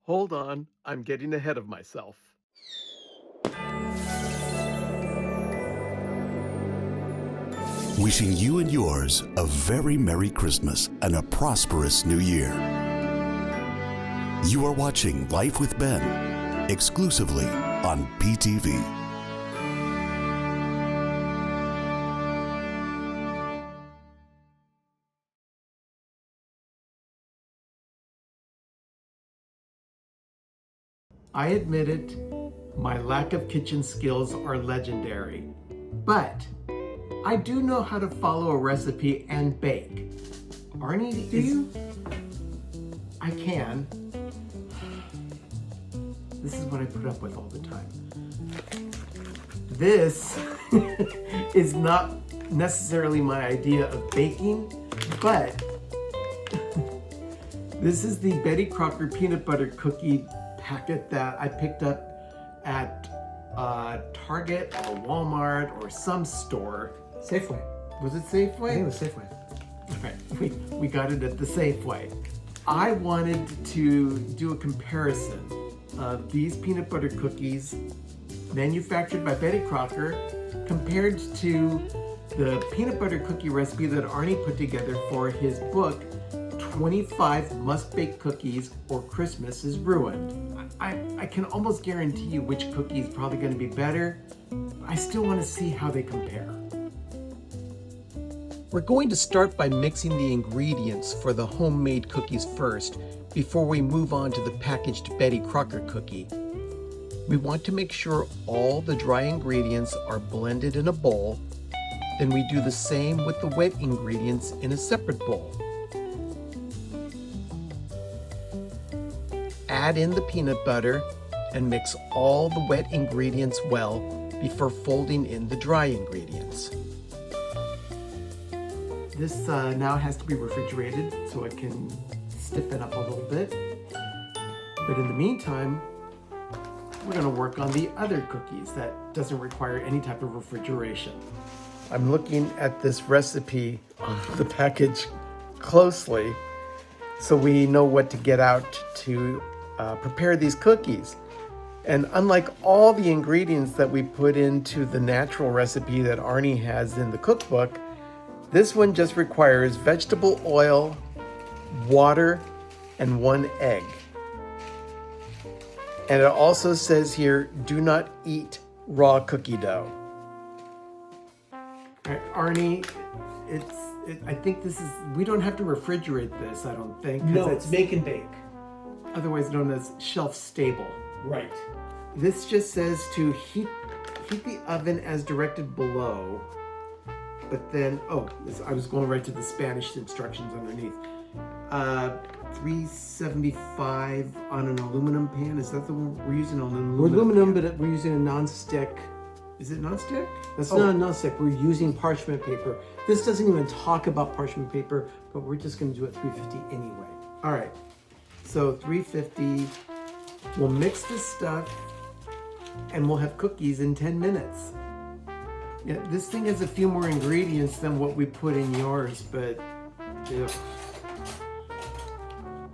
Hold on, I'm getting ahead of myself. Wishing you and yours a very Merry Christmas and a prosperous New Year. You are watching Life with Ben, exclusively on PTV. I admit it, my lack of kitchen skills are legendary. But I do know how to follow a recipe and bake. Arnie, Do you? I can. This is what I put up with all the time. This is not necessarily my idea of baking, but this is the Betty Crocker peanut butter cookie packet that I picked up at Target or Walmart or some store. Safeway. Was it Safeway? I think it was Safeway. Okay, we got it at the Safeway. I wanted to do a comparison of these peanut butter cookies manufactured by Betty Crocker compared to the peanut butter cookie recipe that Arnie put together for his book, 25 Must-Bake Cookies or Christmas is Ruined. I can almost guarantee you which cookie is probably going to be better. I still want to see how they compare. We're going to start by mixing the ingredients for the homemade cookies first before we move on to the packaged Betty Crocker cookie. We want to make sure all the dry ingredients are blended in a bowl. Then we do the same with the wet ingredients in a separate bowl. Add in the peanut butter and mix all the wet ingredients well before folding in the dry ingredients. This now has to be refrigerated so it can stiffen up a little bit. But in the meantime, we're going to work on the other cookies that doesn't require any type of refrigeration. I'm looking at this recipe on the package closely so we know what to get out to prepare these cookies. And unlike all the ingredients that we put into the natural recipe that Arnie has in the cookbook, this one just requires vegetable oil, water, and 1 egg. And it also says here, do not eat raw cookie dough. All right, Arnie, I think this is, we don't have to refrigerate this, I don't think. No, it's make and bake. Otherwise known as shelf stable. Right. This just says to heat the oven as directed below. But then, I was going right to the Spanish instructions underneath. 375 on an aluminum pan. Is that the one we're using? An aluminum pan? But we're using a non-stick. Is it non-stick? That's not a non-stick. We're using parchment paper. This doesn't even talk about parchment paper, but we're just going to do it 350 anyway. All right. So 350. We'll mix this stuff, and we'll have cookies in 10 minutes. Yeah, this thing has a few more ingredients than what we put in yours, but ew.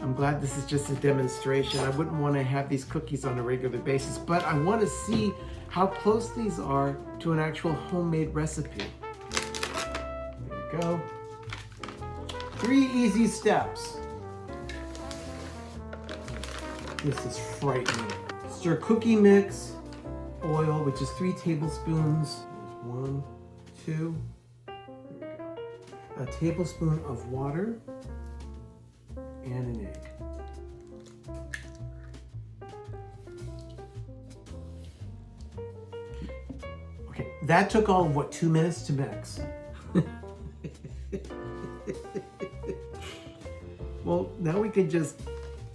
I'm glad this is just a demonstration. I wouldn't want to have these cookies on a regular basis, but I want to see how close these are to an actual homemade recipe. There we go. 3 easy steps. This is frightening. Stir cookie mix, Oil, which is 3 tablespoons. 1, 2, there we go. A tablespoon of water and an egg. Okay, that took all of 2 minutes to mix. Well, now we can just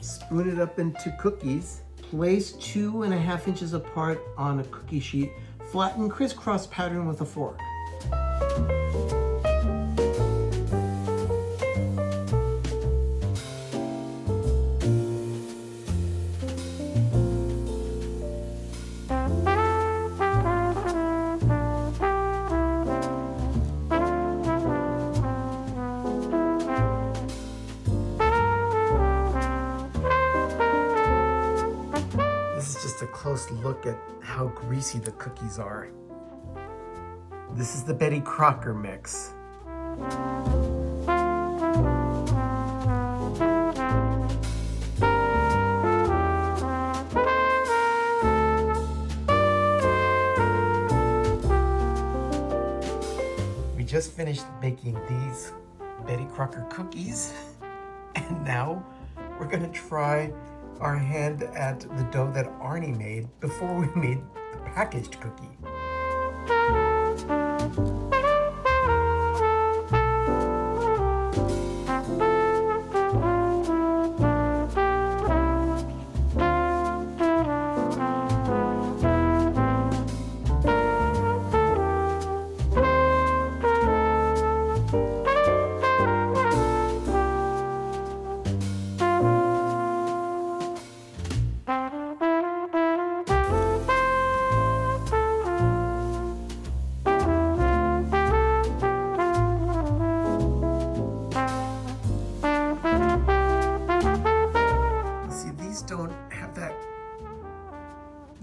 spoon it up into cookies. Place 2.5 inches apart on a cookie sheet. Flatten crisscross pattern with a fork. close look at how greasy the cookies are. This is the Betty Crocker mix. We just finished making these Betty Crocker cookies, and now we're gonna try our hand at the dough that Arnie made before we made the packaged cookie. Don't have that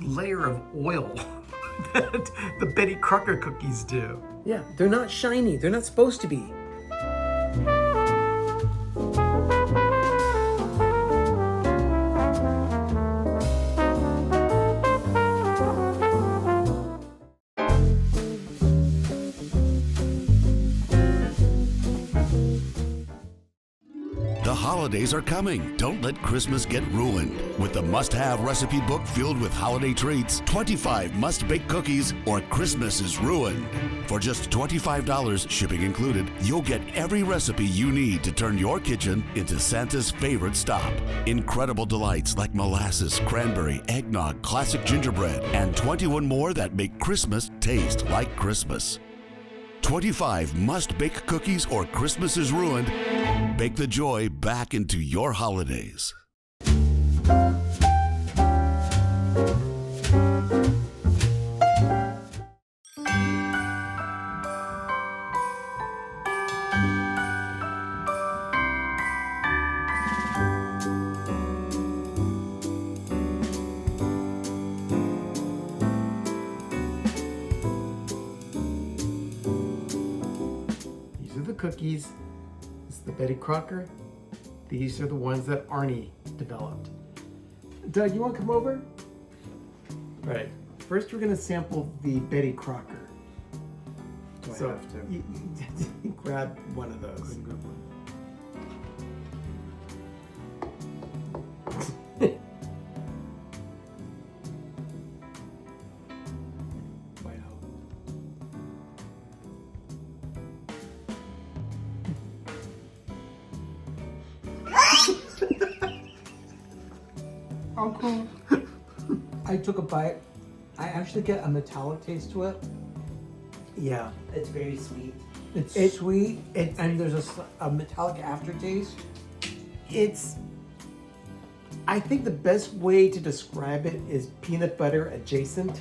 layer of oil that the Betty Crocker cookies do. Yeah, they're not shiny. They're not supposed to be. The holidays are coming. Don't let Christmas get ruined. With the must-have recipe book filled with holiday treats, 25 must-bake cookies, or Christmas is ruined. For just $25, shipping included, you'll get every recipe you need to turn your kitchen into Santa's favorite stop. Incredible delights like molasses, cranberry, eggnog, classic gingerbread, and 21 more that make Christmas taste like Christmas. 25 must-bake cookies or Christmas is ruined. Bake the joy back into your holidays. These are the cookies. This is the Betty Crocker. These are the ones that Arnie developed. Doug, you want to come over? All right. First, we're going to sample the Betty Crocker. Do I So have to? you grab one of those. Wow. Uncle, I took a bite. I actually get a metallic taste to it. Yeah. It's very sweet. It's sweet, and there's a metallic aftertaste. I think the best way to describe it is peanut butter adjacent.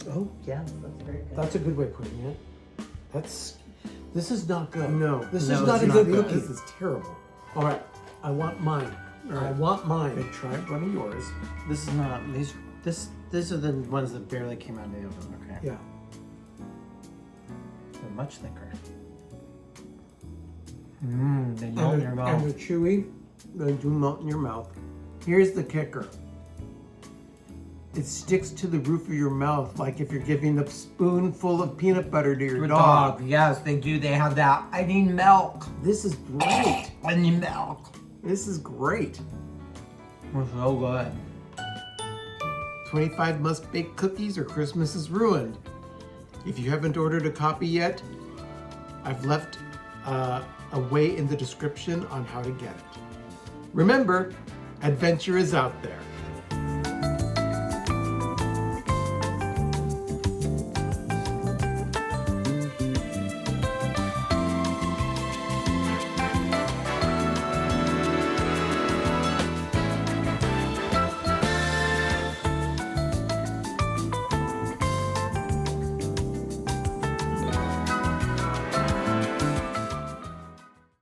Oh, Yeah, that's very good. that's a good way of putting it. This is not good. No. This no, is not it's a good good. cookie. This is terrible. All right, I want mine. All right. I want Okay, mine. try one of yours. This is not these are the ones that barely came out of the oven. Okay. Yeah. They're much thicker. They melt in your And mouth. they're chewy. They do melt in your mouth. Here's the kicker. It sticks to the roof of your mouth like if you're giving a spoonful of peanut butter to your Your dog. dog, yes, they do. They have that. I need milk. This is great. I need milk. This is great. It's so good. 25 must-bake cookies or Christmas is ruined. If you haven't ordered a copy yet, I've left a way in the description on how to get it. Remember, adventure is out there.